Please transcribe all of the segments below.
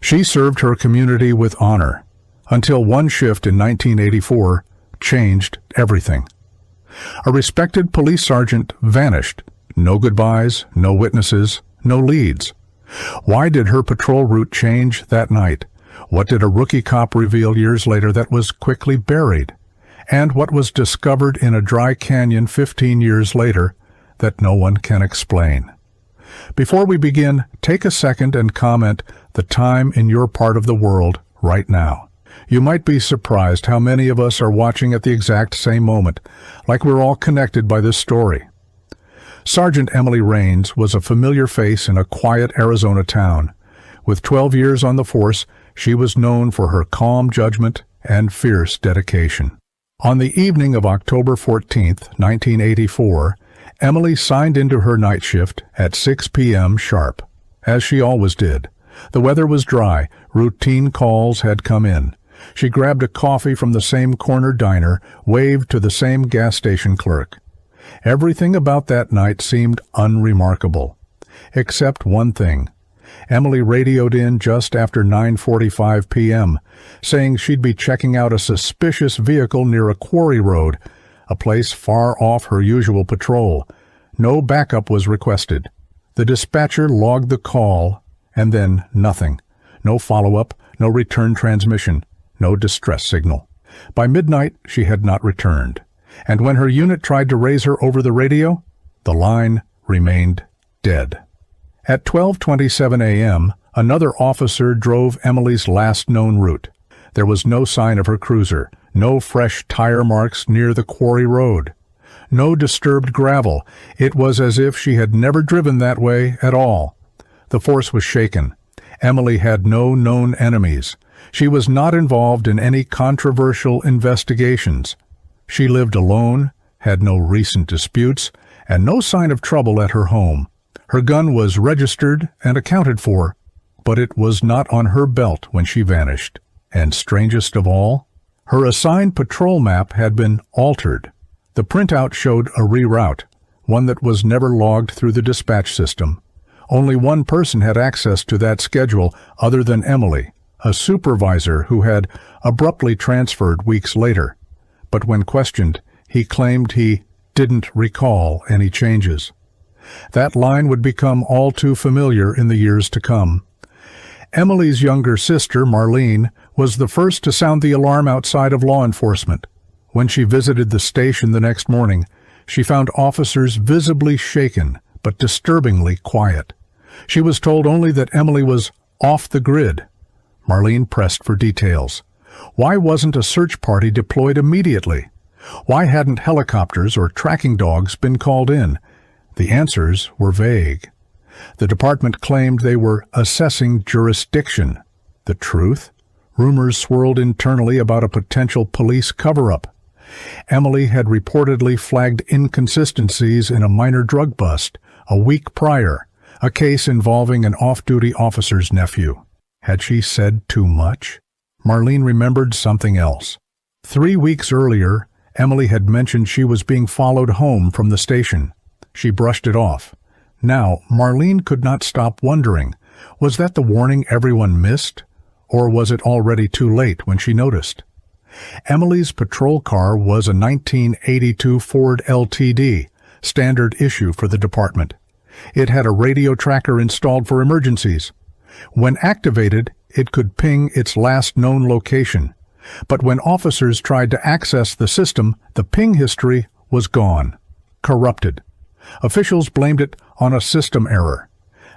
She served her community with honor until one shift in 1984 changed everything. A respected police sergeant vanished. No goodbyes, no witnesses, no leads. Why did her patrol route change that night? What did a rookie cop reveal years later that was quickly buried? And what was discovered in a dry canyon 15 years later that no one can explain? Before we begin, take a second and comment the time in your part of the world right now. You might be surprised how many of us are watching at the exact same moment, like we're all connected by this story. Sergeant Emily Raines was a familiar face in a quiet Arizona town. With 12 years on the force, she was known for her calm judgment and fierce dedication. On the evening of October 14, 1984, Emily signed into her night shift at 6 p.m. sharp, as she always did. The weather was dry, routine calls had come in. She grabbed a coffee from the same corner diner, waved to the same gas station clerk. Everything about that night seemed unremarkable, except one thing. Emily radioed in just after 9:45 p.m., saying she'd be checking out a suspicious vehicle near a quarry road, a place far off her usual patrol. No backup was requested. The dispatcher logged the call, and then nothing. No follow-up, no return transmission, no distress signal. By midnight, she had not returned, and when her unit tried to raise her over the radio, the line remained dead. At 12:27 a.m., another officer drove Emily's last known route. There was no sign of her cruiser, no fresh tire marks near the quarry road, no disturbed gravel. It was as if she had never driven that way at all. The force was shaken. Emily had no known enemies. She was not involved in any controversial investigations. She lived alone, had no recent disputes, and no sign of trouble at her home. Her gun was registered and accounted for, but it was not on her belt when she vanished. And strangest of all, her assigned patrol map had been altered. The printout showed a reroute, one that was never logged through the dispatch system. Only one person had access to that schedule other than Emily, a supervisor who had abruptly transferred weeks later. But when questioned, he claimed he didn't recall any changes. That line would become all too familiar in the years to come. Emily's younger sister, Marlene, was the first to sound the alarm outside of law enforcement. When she visited the station the next morning, she found officers visibly shaken but disturbingly quiet. She was told only that Emily was off the grid. Marlene pressed for details. Why wasn't a search party deployed immediately? Why hadn't helicopters or tracking dogs been called in? The answers were vague. The department claimed they were assessing jurisdiction. The truth? Rumors swirled internally about a potential police cover-up. Emily had reportedly flagged inconsistencies in a minor drug bust a week prior, a case involving an off-duty officer's nephew. Had she said too much? Marlene remembered something else. 3 weeks earlier, Emily had mentioned she was being followed home from the station. She brushed it off. Now, Marlene could not stop wondering, was that the warning everyone missed? Or was it already too late when she noticed? Emily's patrol car was a 1982 Ford LTD, standard issue for the department. It had a radio tracker installed for emergencies. When activated, it could ping its last known location. But when officers tried to access the system, the ping history was gone, corrupted. Officials blamed it on a system error.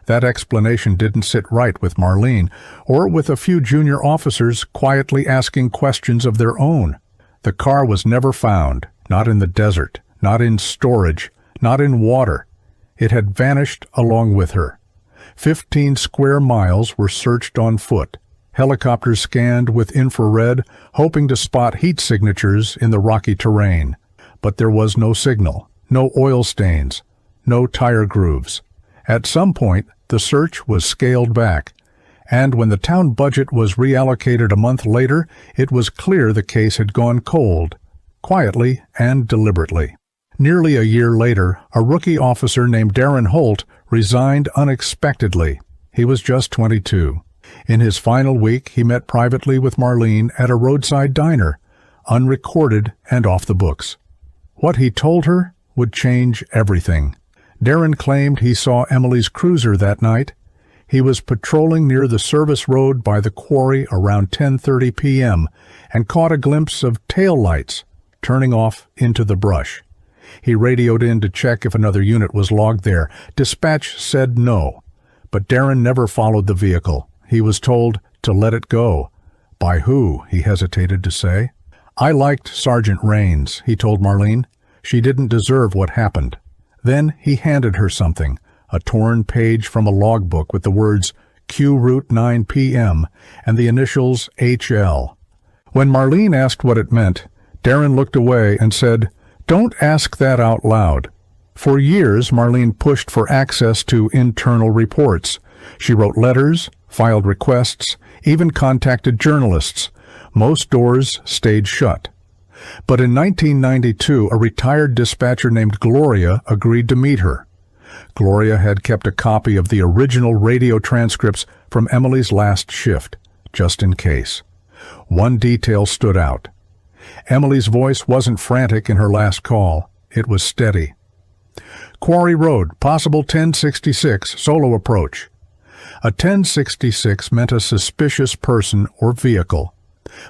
That explanation didn't sit right with Marlene, or with a few junior officers quietly asking questions of their own. The car was never found, not in the desert, not in storage, not in water. It had vanished along with her. 15 square miles were searched on foot. Helicopters scanned with infrared, hoping to spot heat signatures in the rocky terrain. But there was no signal, no oil stains, no tire grooves. At some point, the search was scaled back, and when the town budget was reallocated a month later, it was clear the case had gone cold, quietly and deliberately. Nearly a year later, a rookie officer named Darren Holt resigned unexpectedly. He was just 22. In his final week, he met privately with Marlene at a roadside diner, unrecorded and off the books. What he told her would change everything. Darren claimed he saw Emily's cruiser that night. He was patrolling near the service road by the quarry around 10:30 p.m. and caught a glimpse of tail lights turning off into the brush. He radioed in to check if another unit was logged there. Dispatch said no, but Darren never followed the vehicle. He was told to let it go. By who, he hesitated to say. I liked Sergeant Raines, he told Marlene. She didn't deserve what happened. Then he handed her something, a torn page from a logbook with the words Q Route 9 p.m. and the initials HL. When Marlene asked what it meant, Darren looked away and said, "Don't ask that out loud." For years, Marlene pushed for access to internal reports. She wrote letters, filed requests, even contacted journalists. Most doors stayed shut. But in 1992, a retired dispatcher named Gloria agreed to meet her. Gloria had kept a copy of the original radio transcripts from Emily's last shift, just in case. One detail stood out. Emily's voice wasn't frantic in her last call. It was steady. Quarry Road, possible 1066, solo approach. A 1066 meant a suspicious person or vehicle.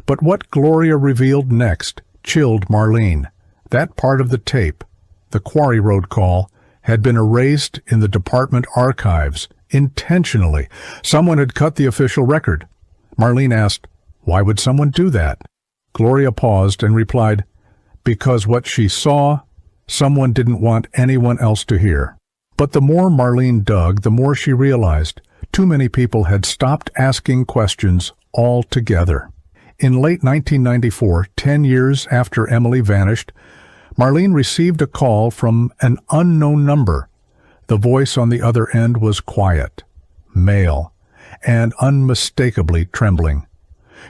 But what Gloria revealed next chilled Marlene. That part of the tape, the Quarry Road call, had been erased in the department archives, intentionally. Someone had cut the official record. Marlene asked, "Why would someone do that?" Gloria paused and replied, "Because what she saw, someone didn't want anyone else to hear." But the more Marlene dug, the more she realized too many people had stopped asking questions altogether. In late 1994, 10 years after Emily vanished, Marlene received a call from an unknown number. The voice on the other end was quiet, male, and unmistakably trembling.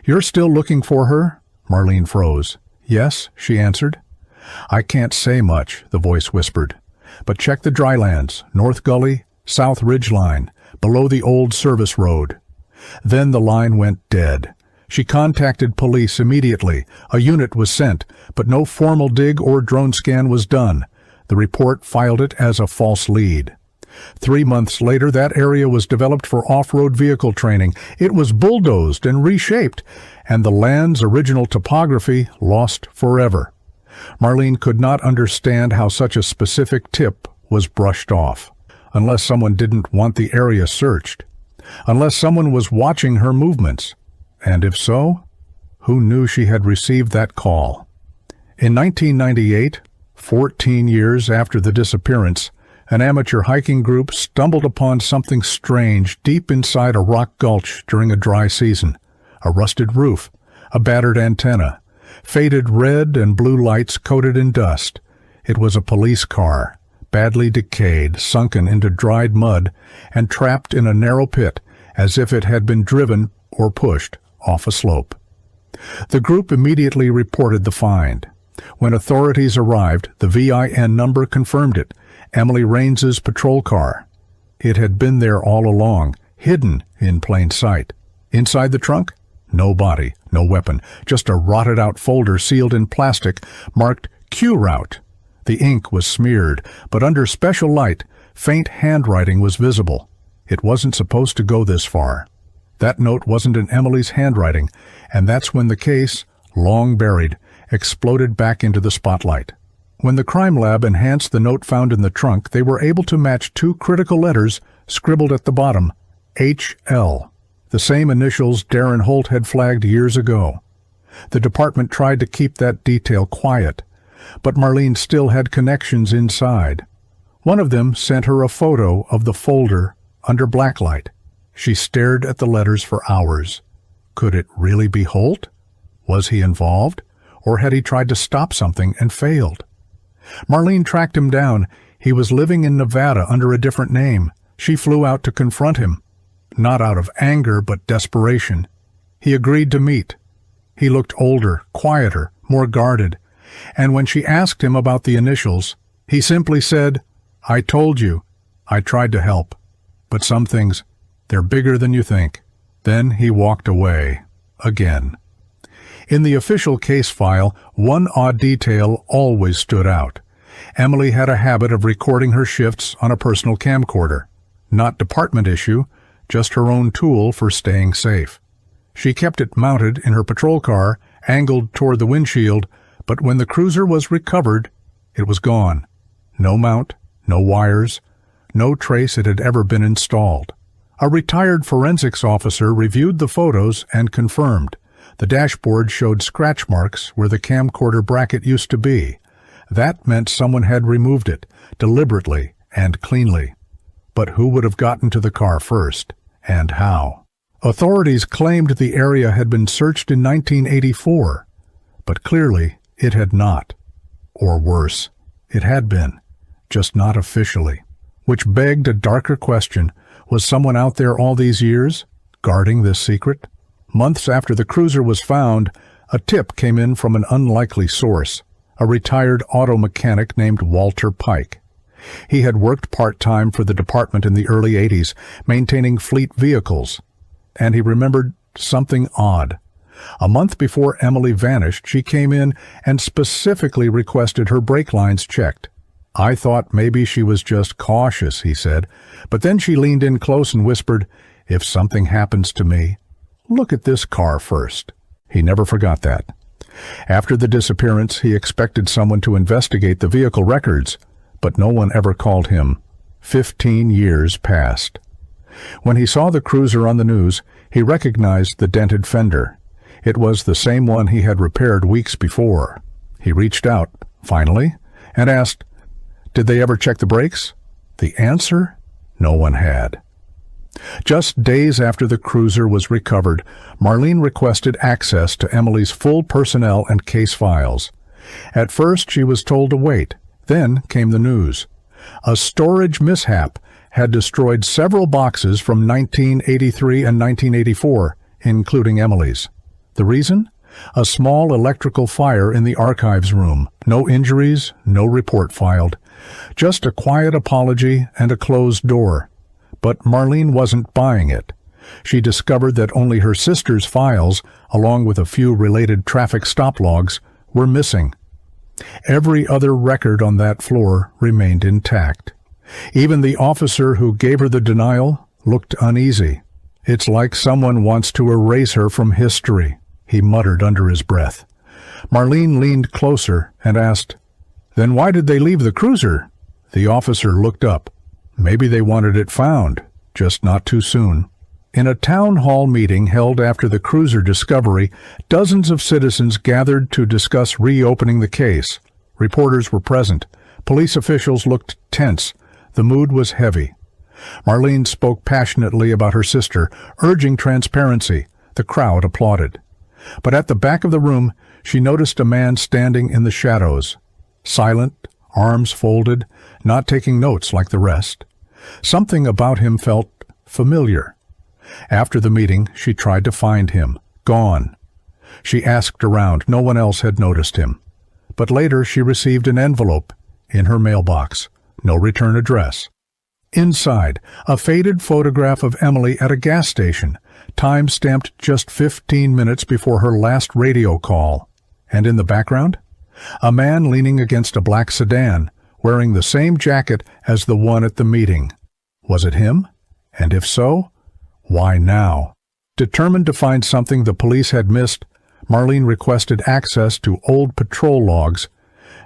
"You're still looking for her?" Marlene froze. "Yes," she answered. "I can't say much," the voice whispered. "But check the drylands, North Gully, South Ridge Line, below the old service road." Then the line went dead. She contacted police immediately. A unit was sent, but no formal dig or drone scan was done. The report filed it as a false lead. 3 months later, that area was developed for off-road vehicle training. It was bulldozed and reshaped, and the land's original topography lost forever. Marlene could not understand how such a specific tip was brushed off, unless someone didn't want the area searched, unless someone was watching her movements. And if so, who knew she had received that call? In 1998, 14 years after the disappearance, an amateur hiking group stumbled upon something strange deep inside a rock gulch during a dry season. A rusted roof, a battered antenna, faded red and blue lights coated in dust. It was a police car, badly decayed, sunken into dried mud, and trapped in a narrow pit as if it had been driven or pushed off a slope. The group immediately reported the find. When authorities arrived, the VIN number confirmed it, Emily Raines's patrol car. It had been there all along, hidden in plain sight. Inside the trunk? No body, no weapon, just a rotted-out folder sealed in plastic marked Q Route. The ink was smeared, but under special light, faint handwriting was visible. It wasn't supposed to go this far. That note wasn't in Emily's handwriting, and that's when the case, long buried, exploded back into the spotlight. When the crime lab enhanced the note found in the trunk, they were able to match 2 critical letters scribbled at the bottom, HL, the same initials Darren Holt had flagged years ago. The department tried to keep that detail quiet, but Marlene still had connections inside. One of them sent her a photo of the folder under blacklight. She stared at the letters for hours. Could it really be Holt? Was he involved? Or had he tried to stop something and failed? Marlene tracked him down. He was living in Nevada under a different name. She flew out to confront him. Not out of anger, but desperation. He agreed to meet. He looked older, quieter, more guarded. And when she asked him about the initials, he simply said, "I told you. I tried to help. But some things, they're bigger than you think." Then he walked away, again. In the official case file, one odd detail always stood out. Emily had a habit of recording her shifts on a personal camcorder. Not department issue, just her own tool for staying safe. She kept it mounted in her patrol car, angled toward the windshield, but when the cruiser was recovered, it was gone. No mount, no wires, no trace it had ever been installed. A retired forensics officer reviewed the photos and confirmed. The dashboard showed scratch marks where the camcorder bracket used to be. That meant someone had removed it, deliberately and cleanly. But who would have gotten to the car first, and how? Authorities claimed the area had been searched in 1984, but clearly it had not. Or worse, it had been, just not officially. Which begged a darker question. Was someone out there all these years, guarding this secret? Months after the cruiser was found, a tip came in from an unlikely source, a retired auto mechanic named Walter Pike. He had worked part-time for the department in the early 80s, maintaining fleet vehicles, and he remembered something odd. A month before Emily vanished, she came in and specifically requested her brake lines checked. I thought maybe she was just cautious, he said, but then she leaned in close and whispered, "If something happens to me, look at this car first." He never forgot that. After the disappearance, he expected someone to investigate the vehicle records, but no one ever called him. 15 years passed. When he saw the cruiser on the news, he recognized the dented fender. It was the same one he had repaired weeks before. He reached out, finally, and asked, "Did they ever check the brakes?" The answer? No one had. Just days after the cruiser was recovered, Marlene requested access to Emily's full personnel and case files. At first, she was told to wait. Then came the news. A storage mishap had destroyed several boxes from 1983 and 1984, including Emily's. The reason? A small electrical fire in the archives room. No injuries, no report filed. Just a quiet apology and a closed door. But Marlene wasn't buying it. She discovered that only her sister's files, along with a few related traffic stop logs, were missing. Every other record on that floor remained intact. Even the officer who gave her the denial looked uneasy. "It's like someone wants to erase her from history," he muttered under his breath. Marlene leaned closer and asked, "Then why did they leave the cruiser?" The officer looked up. Maybe they wanted it found, just not too soon. In a town hall meeting held after the cruiser discovery, dozens of citizens gathered to discuss reopening the case. Reporters were present. Police officials looked tense. The mood was heavy. Marlene spoke passionately about her sister, urging transparency. The crowd applauded. But at the back of the room, she noticed a man standing in the shadows, silent, arms folded, not taking notes like the rest. Something about him felt familiar. After the meeting, she tried to find him. Gone. She asked around. No one else had noticed him. But later she received an envelope in her mailbox. No return address. Inside, a faded photograph of Emily at a gas station, time stamped just 15 minutes before her last radio call. And in the background, a man leaning against a black sedan, wearing the same jacket as the one at the meeting. Was it him? And if so, why now? Determined to find something the police had missed, Marlene requested access to old patrol logs,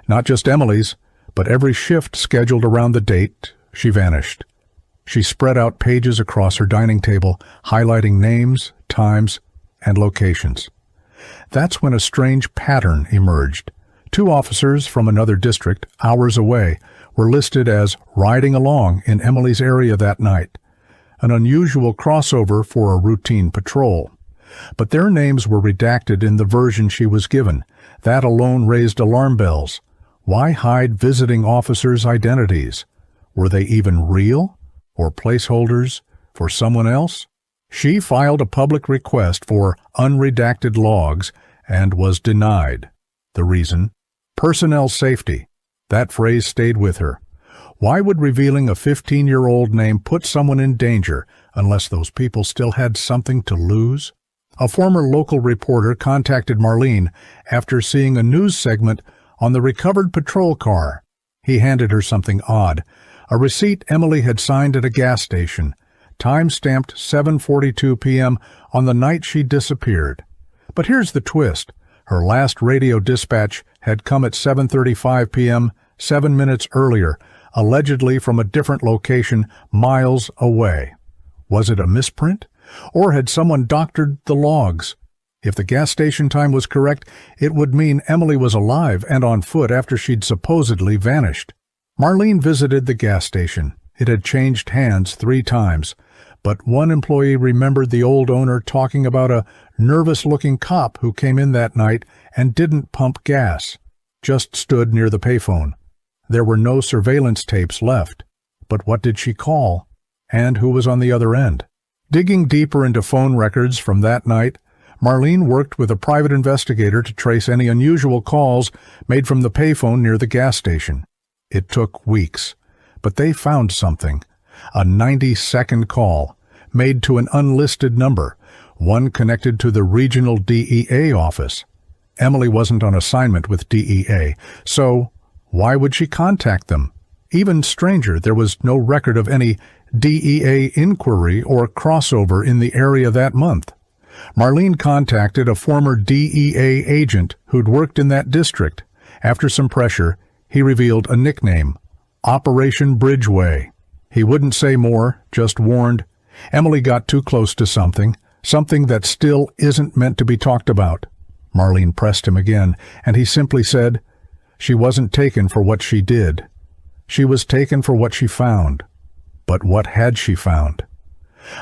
not just Emily's, but every shift scheduled around the date she vanished. She spread out pages across her dining table, highlighting names, times, and locations. That's when a strange pattern emerged. 2 officers from another district, hours away, were listed as riding along in Emily's area that night, an unusual crossover for a routine patrol. But their names were redacted in the version she was given. That alone raised alarm bells. Why hide visiting officers' identities? Were they even real, or placeholders for someone else? She filed a public request for unredacted logs and was denied. The reason? Personnel safety. That phrase stayed with her. Why would revealing a 15-year-old name put someone in danger unless those people still had something to lose? A former local reporter contacted Marlene after seeing a news segment on the recovered patrol car. He handed her something odd, a receipt Emily had signed at a gas station, time-stamped 7:42 p.m. on the night she disappeared. But here's the twist. Her last radio dispatch had come at 7:35 p.m., 7 minutes earlier, allegedly from a different location miles away. Was it a misprint? Or had someone doctored the logs? If the gas station time was correct, it would mean Emily was alive and on foot after she'd supposedly vanished. Marlene visited the gas station. It had changed hands 3 times, but one employee remembered the old owner talking about a nervous-looking cop who came in that night and didn't pump gas, just stood near the payphone. There were no surveillance tapes left. But what did she call? And who was on the other end? Digging deeper into phone records from that night, Marlene worked with a private investigator to trace any unusual calls made from the payphone near the gas station. It took weeks, but they found something. A 90-second call, made to an unlisted number, one connected to the regional DEA office. Emily wasn't on assignment with DEA, so why would she contact them? Even stranger, there was no record of any DEA inquiry or crossover in the area that month. Marlene contacted a former DEA agent who'd worked in that district. After some pressure, he revealed a nickname, Operation Bridgeway. He wouldn't say more, just warned, Emily got too close to something that still isn't meant to be talked about. Marlene pressed him again, and he simply said, she wasn't taken for what she did. She was taken for what she found. But what had she found?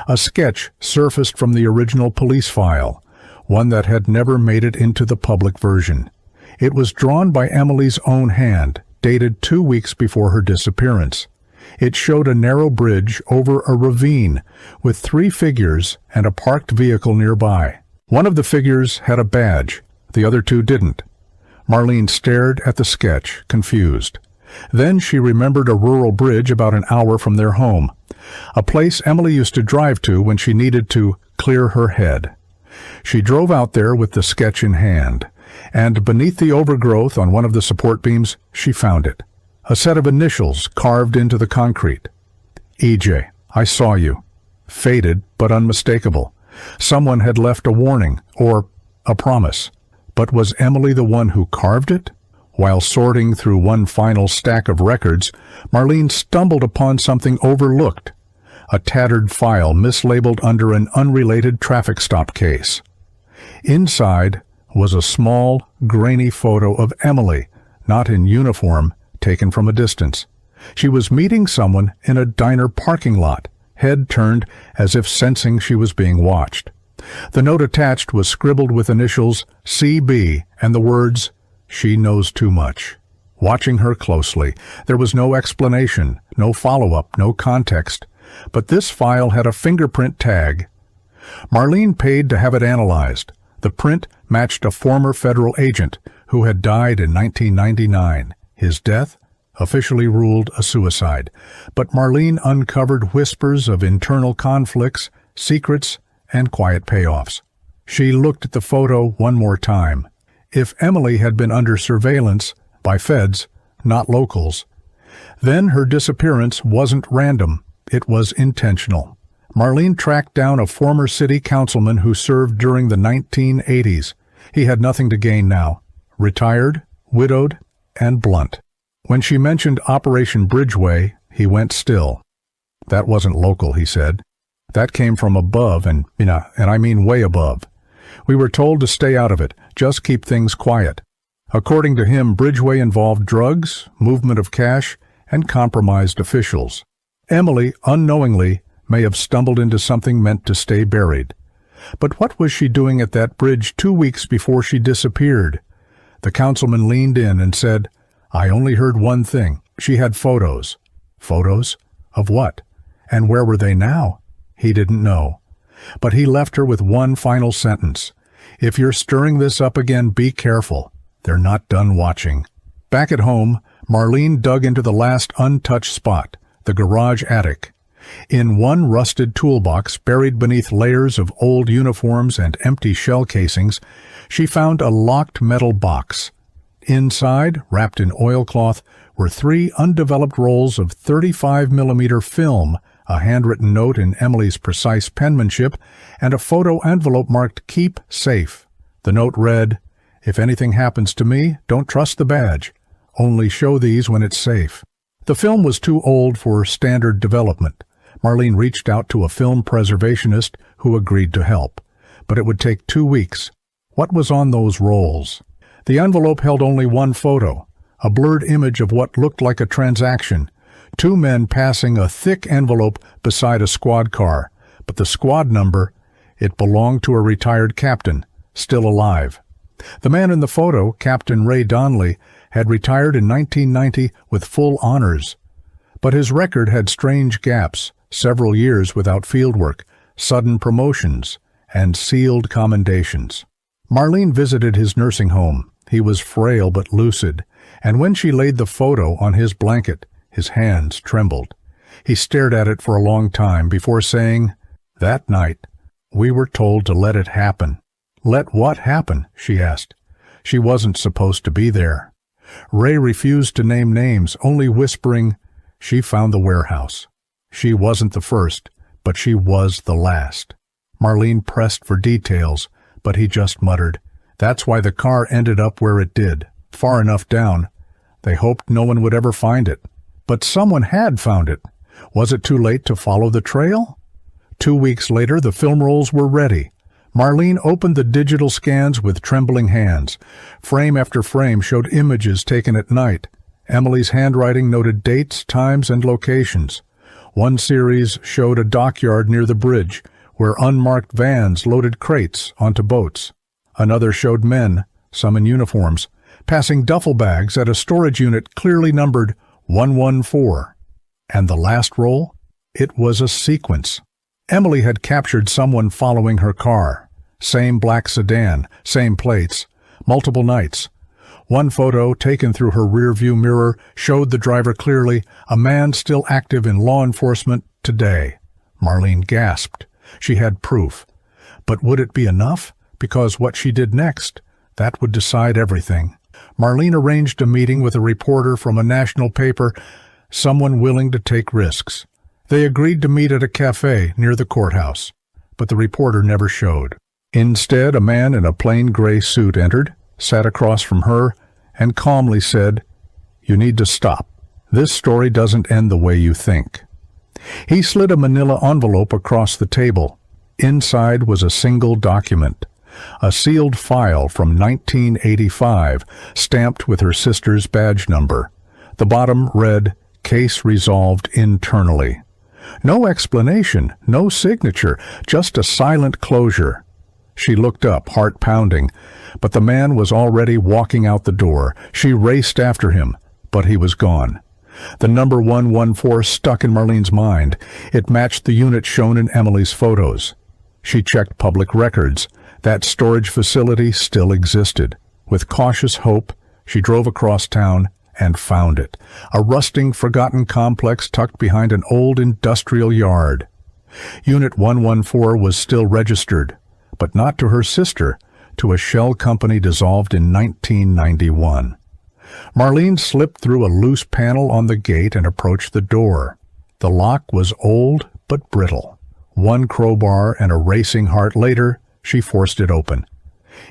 A sketch surfaced from the original police file, one that had never made it into the public version. It was drawn by Emily's own hand, dated 2 weeks before her disappearance. It showed a narrow bridge over a ravine with 3 figures and a parked vehicle nearby. One of the figures had a badge, the other 2 didn't. Marlene stared at the sketch, confused. Then she remembered a rural bridge about an hour from their home, a place Emily used to drive to when she needed to clear her head. She drove out there with the sketch in hand, and beneath the overgrowth on one of the support beams, she found it. A set of initials carved into the concrete. EJ, I saw you. Faded, but unmistakable. Someone had left a warning, or a promise. But was Emily the one who carved it? While sorting through one final stack of records, Marlene stumbled upon something overlooked, a tattered file mislabeled under an unrelated traffic stop case. Inside was a small, grainy photo of Emily, not in uniform, taken from a distance. She was meeting someone in a diner parking lot, head turned as if sensing she was being watched. The note attached was scribbled with initials CB and the words, "She knows too much." Watching her closely, there was no explanation, no follow-up, no context. But this file had a fingerprint tag. Marlene paid to have it analyzed. The print matched a former federal agent who had died in 1999. His death, officially ruled a suicide. But Marlene uncovered whispers of internal conflicts, secrets, and quiet payoffs. She looked at the photo one more time. If Emily had been under surveillance by feds, not locals, then her disappearance wasn't random. It was intentional. Marlene tracked down a former city councilman who served during the 1980s. He had nothing to gain now. Retired, widowed, and blunt. When she mentioned Operation Bridgeway, he went still. That wasn't local, he said. That came from above, and I mean way above. We were told to stay out of it, just keep things quiet. According to him, Bridgeway involved drugs, movement of cash, and compromised officials. Emily, unknowingly, may have stumbled into something meant to stay buried. But what was she doing at that bridge 2 weeks before she disappeared? The councilman leaned in and said, "I only heard one thing. She had photos." Photos? Of what? And where were they now? He didn't know. But he left her with one final sentence. "If you're stirring this up again, be careful. They're not done watching." Back at home, Marlene dug into the last untouched spot, the garage attic. In one rusted toolbox buried beneath layers of old uniforms and empty shell casings, she found a locked metal box. Inside, wrapped in oilcloth, were 3 undeveloped rolls of 35mm film, a handwritten note in Emily's precise penmanship, and a photo envelope marked "Keep Safe." The note read, "If anything happens to me, don't trust the badge. Only show these when it's safe." The film was too old for standard development. Marlene reached out to a film preservationist who agreed to help, but it would take 2 weeks. What was on those rolls? The envelope held only one photo, a blurred image of what looked like a transaction. 2 men passing a thick envelope beside a squad car, but the squad number, it belonged to a retired captain, still alive. The man in the photo, Captain Ray Donnelly, had retired in 1990 with full honors. But his record had strange gaps, several years without fieldwork, sudden promotions, and sealed commendations. Marlene visited his nursing home. He was frail but lucid, and when she laid the photo on his blanket, his hands trembled. He stared at it for a long time before saying, "That night, we were told to let it happen." "Let what happen?" she asked. She wasn't supposed to be there. Ray refused to name names, only whispering, "She found the warehouse." She wasn't the first, but she was the last. Marlene pressed for details, but he just muttered, "That's why the car ended up where it did, far enough down. They hoped no one would ever find it. But someone had found it. Was it too late to follow the trail?" 2 weeks later, the film rolls were ready. Marlene opened the digital scans with trembling hands. Frame after frame showed images taken at night. Emily's handwriting noted dates, times, and locations. One series showed a dockyard near the bridge, where unmarked vans loaded crates onto boats. Another showed men, some in uniforms, passing duffel bags at a storage unit clearly numbered 114. And the last roll? It was a sequence. Emily had captured someone following her car. Same black sedan, same plates, multiple nights. One photo, taken through her rearview mirror, showed the driver clearly, a man still active in law enforcement today. Marlene gasped. She had proof. But would it be enough? Because what she did next, that would decide everything. Marlene arranged a meeting with a reporter from a national paper, someone willing to take risks. They agreed to meet at a cafe near the courthouse, but the reporter never showed. Instead, a man in a plain gray suit entered, sat across from her, and calmly said, "You need to stop. This story doesn't end the way you think." He slid a manila envelope across the table. Inside was a single document, a sealed file from 1985, stamped with her sister's badge number. The bottom read, "Case resolved internally." No explanation, no signature, just a silent closure. She looked up, heart pounding, but the man was already walking out the door. She raced after him, but he was gone. The number 114 stuck in Marlene's mind. It matched the unit shown in Emily's photos. She checked public records. That storage facility still existed. With cautious hope, she drove across town and found it, a rusting, forgotten complex tucked behind an old industrial yard. Unit 114 was still registered, but not to her sister, to a shell company dissolved in 1991. Marlene slipped through a loose panel on the gate and approached the door. The lock was old but brittle. One crowbar and a racing heart later, she forced it open.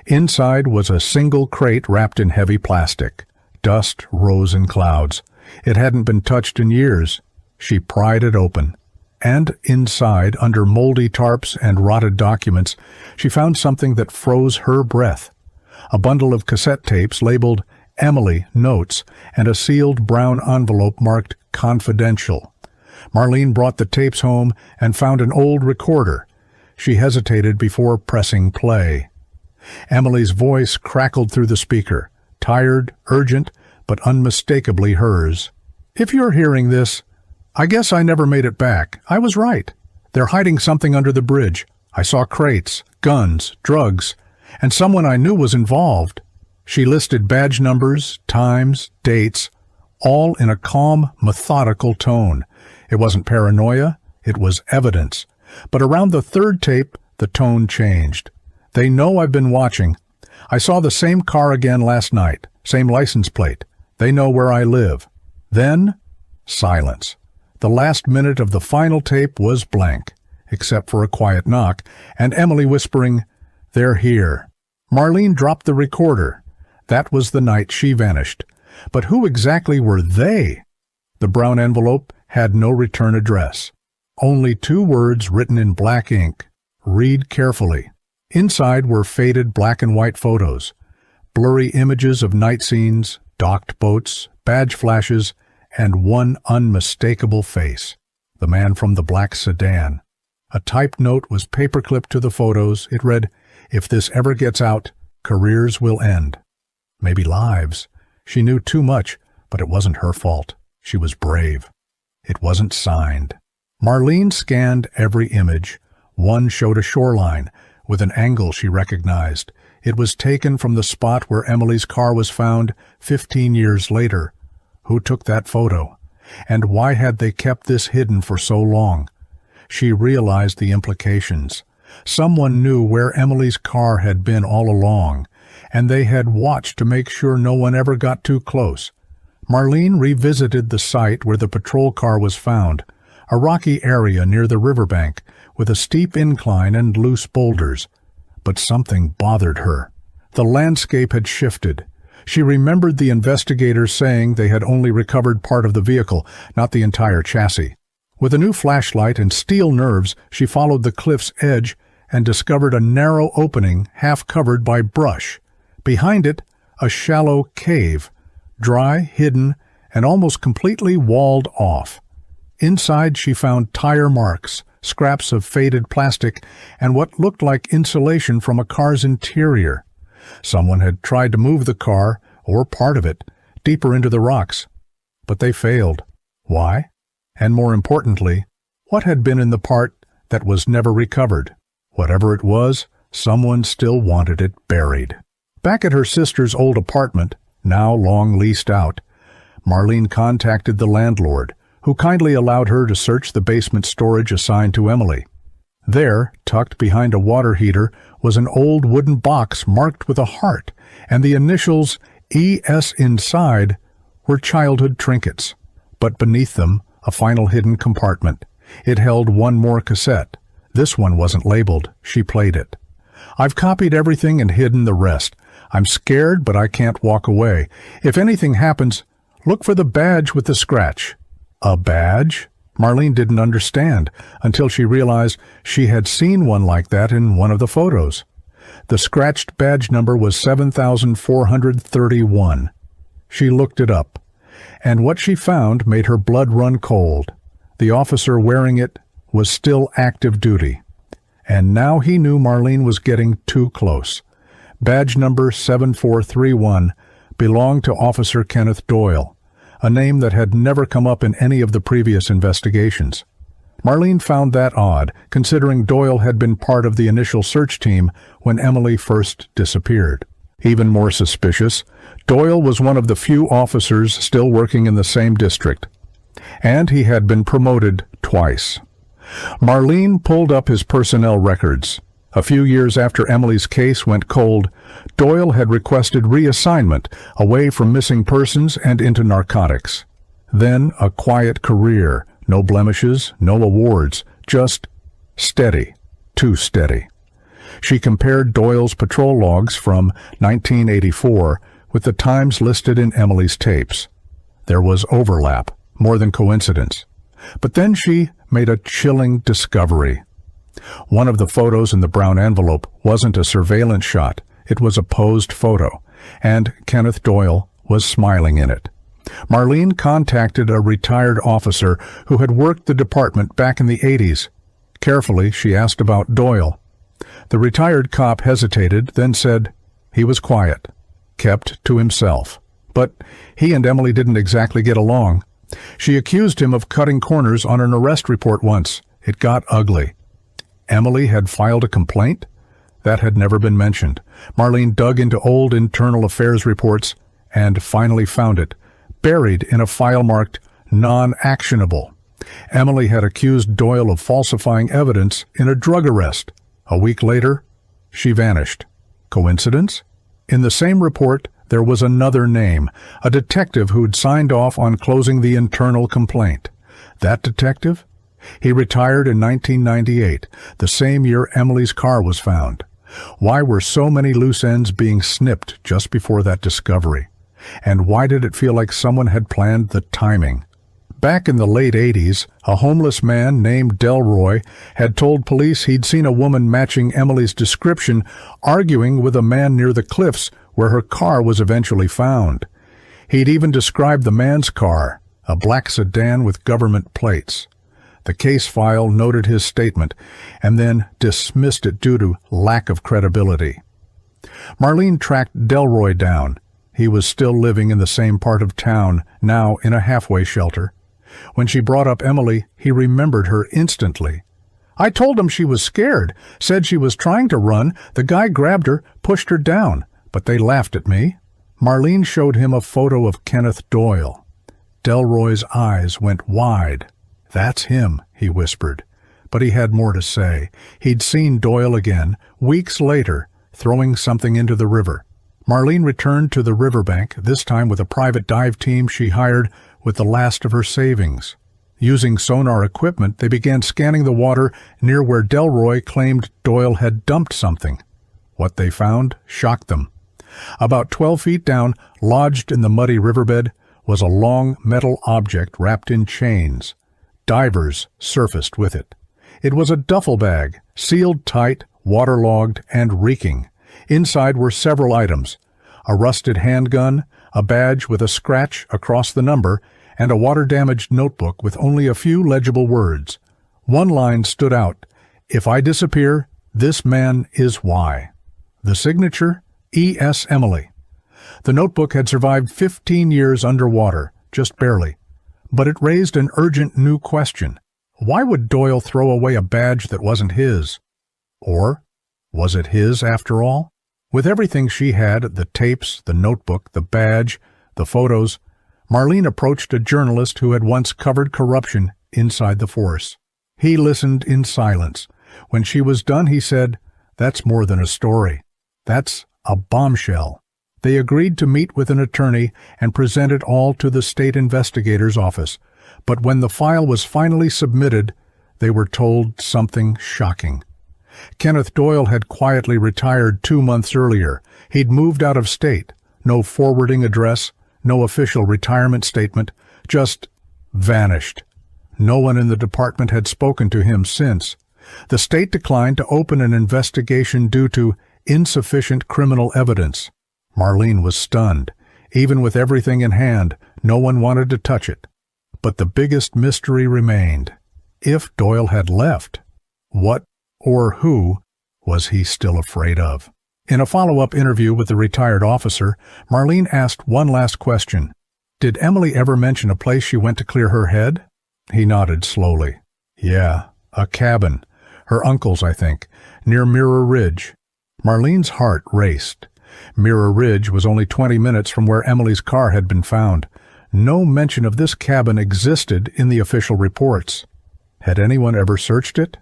Inside was a single crate wrapped in heavy plastic. Dust rose in clouds. It hadn't been touched in years. She pried it open. And inside, under moldy tarps and rotted documents, she found something that froze her breath. A bundle of cassette tapes labeled Emily Notes and a sealed brown envelope marked Confidential. Marlene brought the tapes home and found an old recorder. She hesitated before pressing play. Emily's voice crackled through the speaker, tired, urgent, but unmistakably hers. "If you're hearing this, I guess I never made it back. I was right. They're hiding something under the bridge. I saw crates, guns, drugs, and someone I knew was involved." She listed badge numbers, times, dates, all in a calm, methodical tone. It wasn't paranoia, it was evidence. But around the third tape, the tone changed. They know I've been watching. I saw the same car again last night, same license plate. They know where I live. Then, silence. The last minute of the final tape was blank, except for a quiet knock, and Emily whispering, "They're here." Marlene dropped the recorder. That was the night she vanished. But who exactly were they? The brown envelope had no return address. Only 2 words written in black ink. Read carefully. Inside were faded black and white photos, blurry images of night scenes, docked boats, badge flashes, and one unmistakable face, the man from the black sedan. A typed note was paperclipped to the photos. It read, "If this ever gets out, careers will end." Maybe lives. She knew too much, but it wasn't her fault. She was brave. It wasn't signed. Marlene scanned every image. One showed a shoreline, with an angle she recognized. It was taken from the spot where Emily's car was found 15 years later. Who took that photo? And why had they kept this hidden for so long? She realized the implications. Someone knew where Emily's car had been all along, and they had watched to make sure no one ever got too close. Marlene revisited the site where the patrol car was found, a rocky area near the riverbank with a steep incline and loose boulders. But something bothered her. The landscape had shifted. She remembered the investigators saying they had only recovered part of the vehicle, not the entire chassis. With a new flashlight and steel nerves, she followed the cliff's edge and discovered a narrow opening half covered by brush. Behind it, a shallow cave, dry, hidden, and almost completely walled off. Inside she found tire marks, scraps of faded plastic, and what looked like insulation from a car's interior. Someone had tried to move the car, or part of it, deeper into the rocks. But they failed. Why? And more importantly, what had been in the part that was never recovered? Whatever it was, someone still wanted it buried. Back at her sister's old apartment, now long leased out, Marlene contacted the landlord, who kindly allowed her to search the basement storage assigned to Emily. There, tucked behind a water heater, was an old wooden box marked with a heart, and the initials ES inside were childhood trinkets. But beneath them, a final hidden compartment. It held one more cassette. This one wasn't labeled. She played it. "I've copied everything and hidden the rest. I'm scared, but I can't walk away. If anything happens, look for the badge with the scratch." A badge? Marlene didn't understand until she realized she had seen one like that in one of the photos. The scratched badge number was 7431. She looked it up, and what she found made her blood run cold. The officer wearing it was still active duty. And now he knew Marlene was getting too close. Badge number 7431 belonged to Officer Kenneth Doyle, a name that had never come up in any of the previous investigations. Marlene found that odd, considering Doyle had been part of the initial search team when Emily first disappeared. Even more suspicious, Doyle was one of the few officers still working in the same district, and he had been promoted twice. Marlene pulled up his personnel records. A few years after Emily's case went cold, Doyle had requested reassignment away from missing persons and into narcotics. Then a quiet career, no blemishes, no awards, just steady, too steady. She compared Doyle's patrol logs from 1984 with the times listed in Emily's tapes. There was overlap, more than coincidence. But then she made a chilling discovery. One of the photos in the brown envelope wasn't a surveillance shot. It was a posed photo, and Kenneth Doyle was smiling in it. Marlene contacted a retired officer who had worked the department back in the 80s. Carefully, she asked about Doyle. The retired cop hesitated, then said he was quiet, kept to himself. But he and Emily didn't exactly get along. She accused him of cutting corners on an arrest report once. It got ugly. Emily had filed a complaint? That had never been mentioned. Marlene dug into old internal affairs reports and finally found it. buried in a file marked non-actionable. Emily had accused Doyle of falsifying evidence in a drug arrest. A week later, she vanished. Coincidence? In the same report, there was another name, a detective who'd signed off on closing the internal complaint. That detective? He retired in 1998, the same year Emily's car was found. Why were so many loose ends being snipped just before that discovery? And why did it feel like someone had planned the timing? Back in the late 80s, a homeless man named Delroy had told police he'd seen a woman matching Emily's description arguing with a man near the cliffs where her car was eventually found. He'd even described the man's car, a black sedan with government plates. The case file noted his statement and then dismissed it due to lack of credibility. Marlene tracked Delroy down. He was still living in the same part of town, now in a halfway shelter. When she brought up Emily, he remembered her instantly. "I told him she was scared, said she was trying to run. The guy grabbed her, pushed her down, but they laughed at me." Marlene showed him a photo of Kenneth Doyle. Delroy's eyes went wide. "That's him," he whispered. But he had more to say. He'd seen Doyle again, weeks later, throwing something into the river. Marlene returned to the riverbank, this time with a private dive team she hired with the last of her savings. Using sonar equipment, they began scanning the water near where Delroy claimed Doyle had dumped something. What they found shocked them. About 12 feet down, lodged in the muddy riverbed, was a long metal object wrapped in chains. Divers surfaced with it. It was a duffel bag, sealed tight, waterlogged, and reeking. Inside were several items: a rusted handgun, a badge with a scratch across the number, and a water-damaged notebook with only a few legible words. One line stood out: "If I disappear, this man is why." The signature: E.S. Emily. The notebook had survived 15 years underwater, just barely. But it raised an urgent new question. Why would Doyle throw away a badge that wasn't his? Or was it his after all? With everything she had, the tapes, the notebook, the badge, the photos, Marlene approached a journalist who had once covered corruption inside the force. He listened in silence. When she was done, he said, "That's more than a story. That's a bombshell." They agreed to meet with an attorney and present it all to the state investigator's office. But when the file was finally submitted, they were told something shocking. Kenneth Doyle had quietly retired 2 months earlier. He'd moved out of state. No forwarding address, no official retirement statement, just vanished. No one in the department had spoken to him since. The state declined to open an investigation due to insufficient criminal evidence. Marlene was stunned. Even with everything in hand, no one wanted to touch it. But the biggest mystery remained. If Doyle had left, what or who was he still afraid of? In a follow-up interview with the retired officer, Marlene asked one last question. Did Emily ever mention a place she went to clear her head? He nodded slowly. Yeah, a cabin. Her uncle's, I think, near Mirror Ridge. Marlene's heart raced. Mirror Ridge was only 20 minutes from where Emily's car had been found. No mention of this cabin existed in the official reports. Had anyone ever searched it?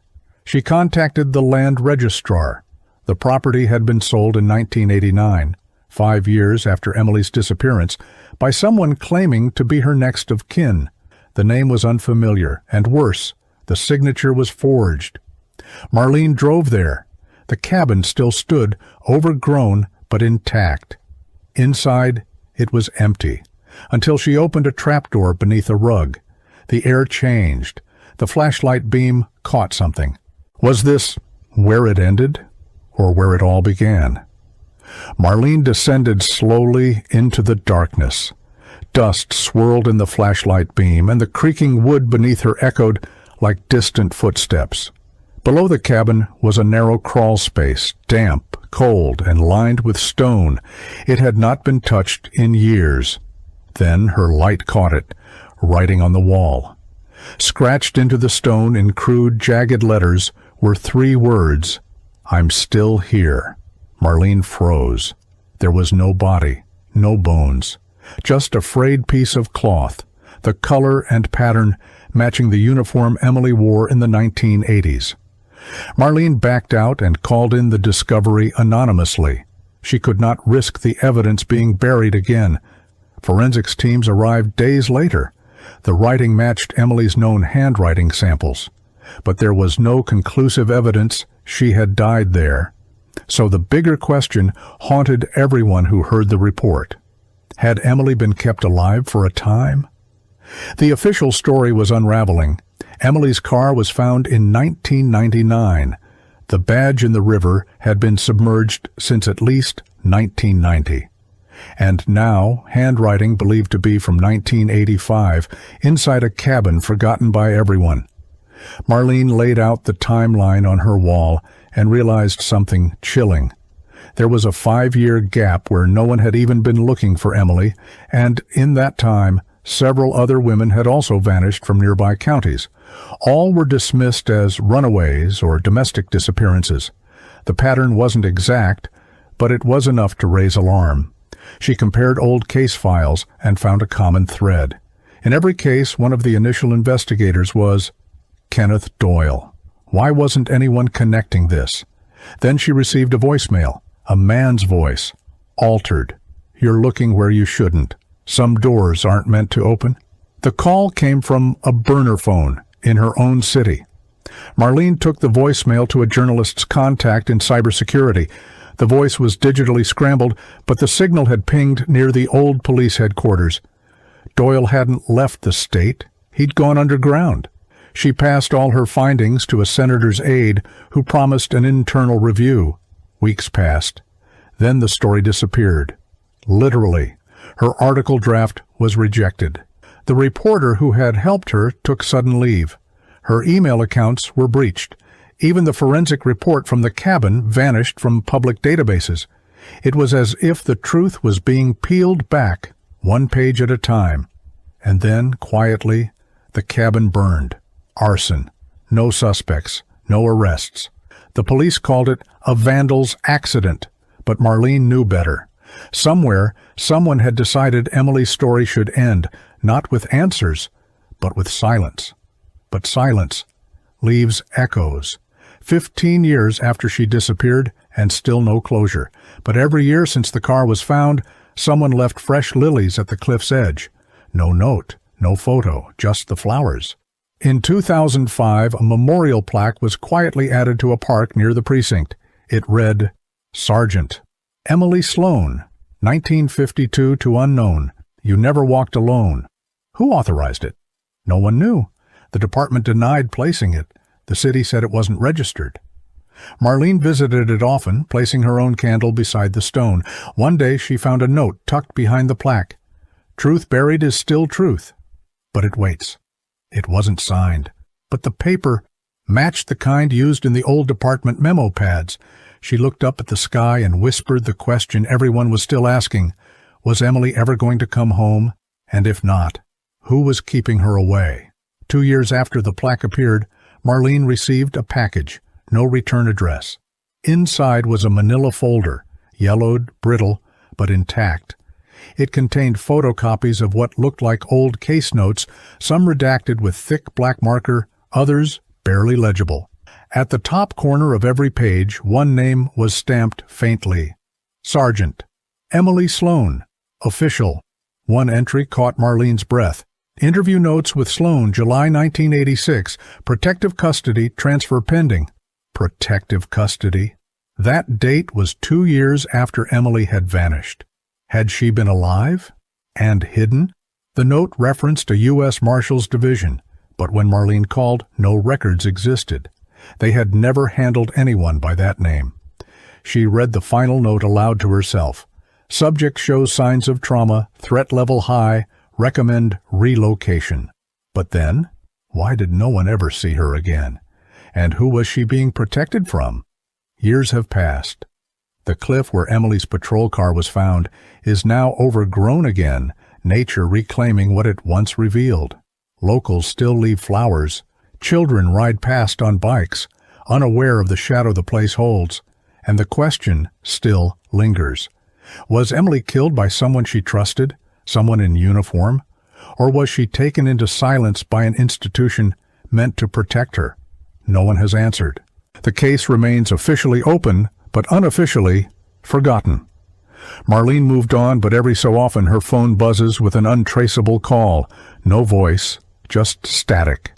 She contacted the land registrar. The property had been sold in 1989, 5 years after Emily's disappearance, by someone claiming to be her next of kin. The name was unfamiliar, and worse, the signature was forged. Marlene drove there. The cabin still stood, overgrown but intact. Inside, it was empty, until she opened a trapdoor beneath a rug. The air changed. The flashlight beam caught something. Was this where it ended, or where it all began? Marlene descended slowly into the darkness. Dust swirled in the flashlight beam, and the creaking wood beneath her echoed like distant footsteps. Below the cabin was a narrow crawl space, damp, cold, and lined with stone. It had not been touched in years. Then her light caught it, writing on the wall. Scratched into the stone in crude, jagged letters were 3 words, "I'm still here." Marlene froze. There was no body, no bones. Just a frayed piece of cloth, the color and pattern matching the uniform Emily wore in the 1980s. Marlene backed out and called in the discovery anonymously. She could not risk the evidence being buried again. Forensics teams arrived days later. The writing matched Emily's known handwriting samples, but there was no conclusive evidence she had died there. So the bigger question haunted everyone who heard the report. Had Emily been kept alive for a time? The official story was unraveling. Emily's car was found in 1999. The badge in the river had been submerged since at least 1990. And now, handwriting believed to be from 1985, inside a cabin forgotten by everyone. Marlene laid out the timeline on her wall and realized something chilling. There was a 5-year gap where no one had even been looking for Emily, and in that time, several other women had also vanished from nearby counties. All were dismissed as runaways or domestic disappearances. The pattern wasn't exact, but it was enough to raise alarm. She compared old case files and found a common thread. In every case, one of the initial investigators was Kenneth Doyle. Why wasn't anyone connecting this? Then she received a voicemail, a man's voice. Altered. You're looking where you shouldn't. Some doors aren't meant to open. The call came from a burner phone in her own city. Marlene took the voicemail to a journalist's contact in cybersecurity. The voice was digitally scrambled, but the signal had pinged near the old police headquarters. Doyle hadn't left the state. He'd gone underground. She passed all her findings to a senator's aide who promised an internal review. Weeks passed. Then the story disappeared. Literally. Her article draft was rejected. The reporter who had helped her took sudden leave. Her email accounts were breached. Even the forensic report from the cabin vanished from public databases. It was as if the truth was being peeled back, one page at a time. And then, quietly, the cabin burned. Arson. No suspects. No arrests. The police called it a vandal's accident, but Marlene knew better. Somewhere, someone had decided Emily's story should end, not with answers, but with silence. But silence leaves echoes. 15 years after she disappeared, and still no closure. But every year since the car was found, someone left fresh lilies at the cliff's edge. No note, no photo, just the flowers. In 2005, a memorial plaque was quietly added to a park near the precinct. It read, Sergeant Emily Sloan, 1952 to unknown. You never walked alone. Who authorized it? No one knew. The department denied placing it. The city said it wasn't registered. Marlene visited it often, placing her own candle beside the stone. One day she found a note tucked behind the plaque. Truth buried is still truth. But it waits. It wasn't signed. But the paper matched the kind used in the old department memo pads. She looked up at the sky and whispered the question everyone was still asking. Was Emily ever going to come home? And if not, who was keeping her away? 2 years after the plaque appeared, Marlene received a package, no return address. Inside was a manila folder, yellowed, brittle, but intact. It contained photocopies of what looked like old case notes, some redacted with thick black marker, others barely legible. At the top corner of every page, one name was stamped faintly. Sergeant Emily Sloan, official. One entry caught Marlene's breath. Interview notes with Sloan, July 1986. Protective custody, transfer pending. Protective custody. That date was 2 years after Emily had vanished. Had she been alive? And hidden? The note referenced a U.S. Marshals Division, but when Marlene called, no records existed. They had never handled anyone by that name. She read the final note aloud to herself. Subject shows signs of trauma, threat level high, recommend relocation. But then, why did no one ever see her again? And who was she being protected from? Years have passed. The cliff where Emily's patrol car was found is now overgrown again, nature reclaiming what it once revealed. Locals still leave flowers. Children ride past on bikes, unaware of the shadow the place holds. And the question still lingers. Was Emily killed by someone she trusted? Someone in uniform? Or was she taken into silence by an institution meant to protect her? No one has answered. The case remains officially open, but unofficially forgotten. Marlene moved on, but every so often her phone buzzes with an untraceable call. No voice, just static.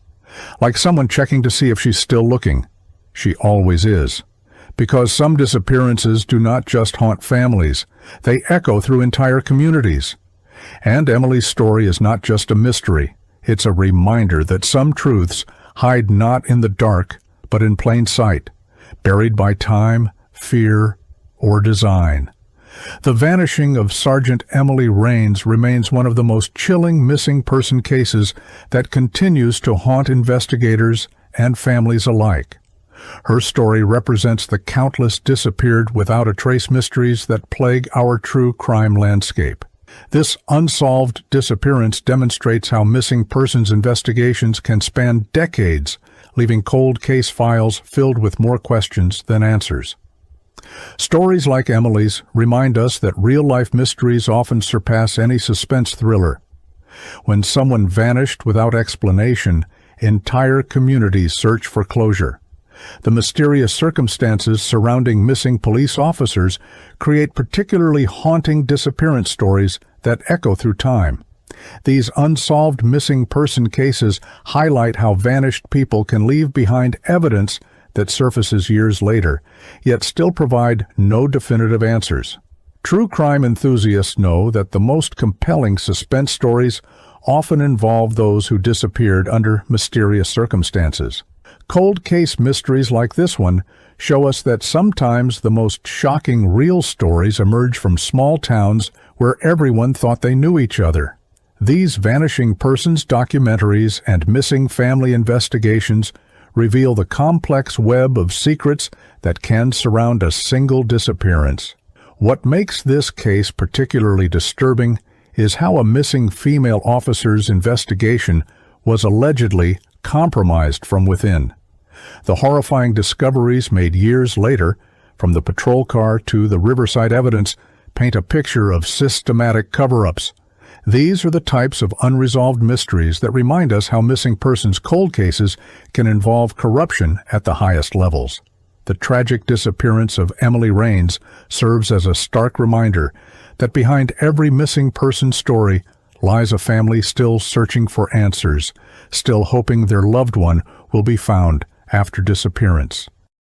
Like someone checking to see if she's still looking. She always is. Because some disappearances do not just haunt families, they echo through entire communities. And Emily's story is not just a mystery. It's a reminder that some truths hide not in the dark, but in plain sight, buried by time, fear, or design. The vanishing of Sergeant Emily Rains remains one of the most chilling missing person cases that continues to haunt investigators and families alike. Her story represents the countless disappeared without a trace mysteries that plague our true crime landscape. This unsolved disappearance demonstrates how missing persons investigations can span decades, leaving cold case files filled with more questions than answers. Stories like Emily's remind us that real-life mysteries often surpass any suspense thriller. When someone vanished without explanation, entire communities search for closure. The mysterious circumstances surrounding missing police officers create particularly haunting disappearance stories that echo through time. These unsolved missing person cases highlight how vanished people can leave behind evidence that surfaces years later, yet still provide no definitive answers. True crime enthusiasts know that the most compelling suspense stories often involve those who disappeared under mysterious circumstances. Cold case mysteries like this one show us that sometimes the most shocking real stories emerge from small towns where everyone thought they knew each other. These vanishing persons documentaries and missing family investigations reveal the complex web of secrets that can surround a single disappearance. What makes this case particularly disturbing is how a missing female officer's investigation was allegedly compromised from within. The horrifying discoveries made years later, from the patrol car to the Riverside evidence, paint a picture of systematic cover-ups. These are the types of unresolved mysteries that remind us how missing persons cold cases can involve corruption at the highest levels. The tragic disappearance of Emily Rains serves as a stark reminder that behind every missing person story lies a family still searching for answers, still hoping their loved one will be found after disappearance.